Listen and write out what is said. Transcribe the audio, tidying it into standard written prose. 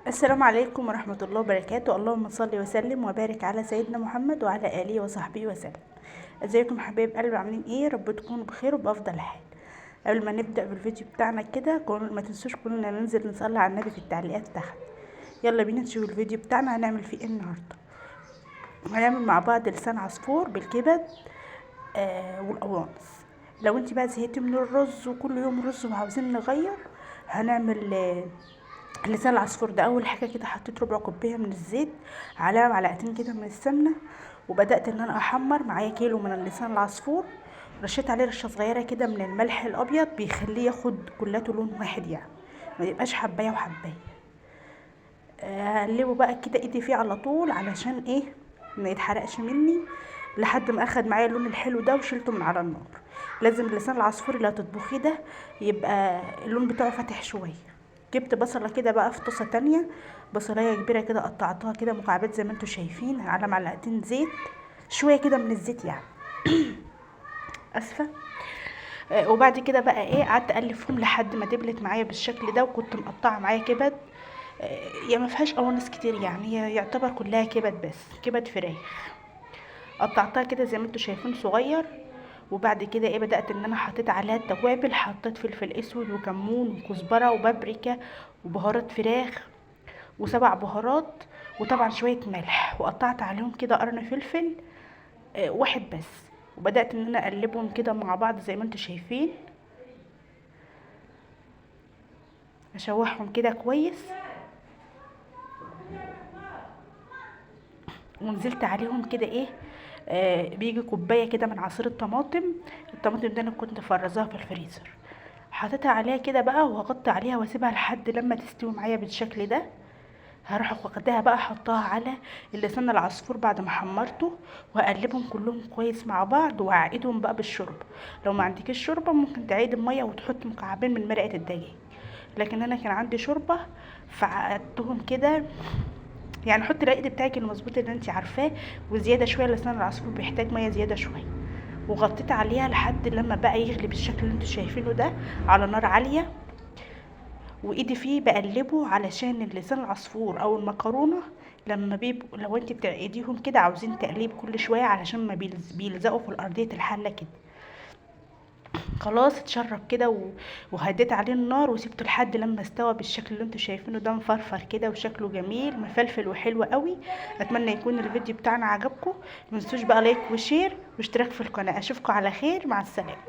السلام عليكم ورحمة الله وبركاته. اللهم صل وسلم وبارك على سيدنا محمد وعلى آله وصحبه وسلم. ازيكم حبايب قلبي، عاملين ايه؟ رب تكونوا بخير وبأفضل حال. قبل ما نبدأ بالفيديو بتاعنا كده ما تنسوش كلنا ننزل نصلي على النبي في التعليقات تحت. يلا بينا نشوف الفيديو بتاعنا هنعمل فيه ايه النهارده. هنعمل مع بعض لسان عصفور بالكبد والقوانص. لو انت بقى زهقتي من الرز وكل يوم رز وعاوزين نغير، هنعمل لسان العصفور ده. اول حاجه كده حطيت ربع كوبايه من الزيت على معلقتين كده من السمنه، وبدات ان انا احمر معايا كيلو من لسان العصفور. رشيت عليه رشه صغيره كده من الملح الابيض بيخليه ياخد كلاته لون واحد، يعني ما يبقاش حبايه وحبايه. هقلبه بقى كده ايدي فيه على طول علشان ايه ما يتحرقش مني، لحد ما اخد معايا اللون الحلو ده وشلته من على النار. لازم لسان العصفور اللي هتطبخيه ده يبقى اللون بتاعه فاتح شويه. جبت بصله كده بقى في طاسه تانية، بصلايه كبيره كده قطعتها كده مكعبات زي ما انتم شايفين، على معلقتين زيت، شويه كده من الزيت يعني. اسفه. وبعد كده بقى ايه قعدت اقلب فيهم لحد ما دبلت معايا بالشكل ده، وكنت مقطعه معايا كبد. هي ما فيهاش قوانص كتير، يعني هي يعتبر كلها كبد، بس كبد فراخ. قطعتها كده زي ما انتم شايفين صغير. وبعد كده ايه بدأت ان انا حطيت عليها التوابل، حطيت فلفل اسود وكمون وكزبرة وبابريكا وبهارات فراخ وسبع بهارات، وطبعا شوية ملح، وقطعت عليهم كده قرن فلفل واحد بس. وبدأت ان انا اقلبهم كده مع بعض زي ما انتم شايفين، اشوحهم كده كويس. ونزلت عليهم كده ايه بيجي كوبايه كده من عصير الطماطم. الطماطم ده انا كنت فرزاها في الفريزر، حطيتها عليها كده بقى وهغطي عليها واسيبها لحد لما تستوي معايا بالشكل ده. هروح واخداها بقى احطها على اللسان العصفور بعد ما حمرته، وهقلبهم كلهم كويس مع بعض، وهعقدهم بقى بالشوربه. لو ما عندكيش شوربه ممكن تعيد الميه وتحط مكعبين من مرقه الدجاج، لكن انا كان عندي شوربه فعقدتهم كده. يعني حطي العقد بتاعك المظبوط اللي انت عارفاه، وزياده شويه لسان العصفور بيحتاج ميه زياده شويه. وغطيت عليها لحد لما بقى يغلي بالشكل اللي انتوا شايفينه ده على نار عاليه، وايدي فيه بقلبه علشان اللسان العصفور او المكرونه لما بيبقوا، لو انت بتعقديهم كده عاوزين تقليب كل شويه علشان ما بيلزقوا في الارضيه الحله كده. خلاص اتشرب كده وهديت عليه النار وسبته لحد لما استوى بالشكل اللي انتوا شايفينه ده، مفرفر كده وشكله جميل مفلفل وحلو قوي. اتمنى يكون الفيديو بتاعنا عجبكم. متنسوش بقى لايك وشير واشتراك في القناه. اشوفكم على خير، مع السلامه.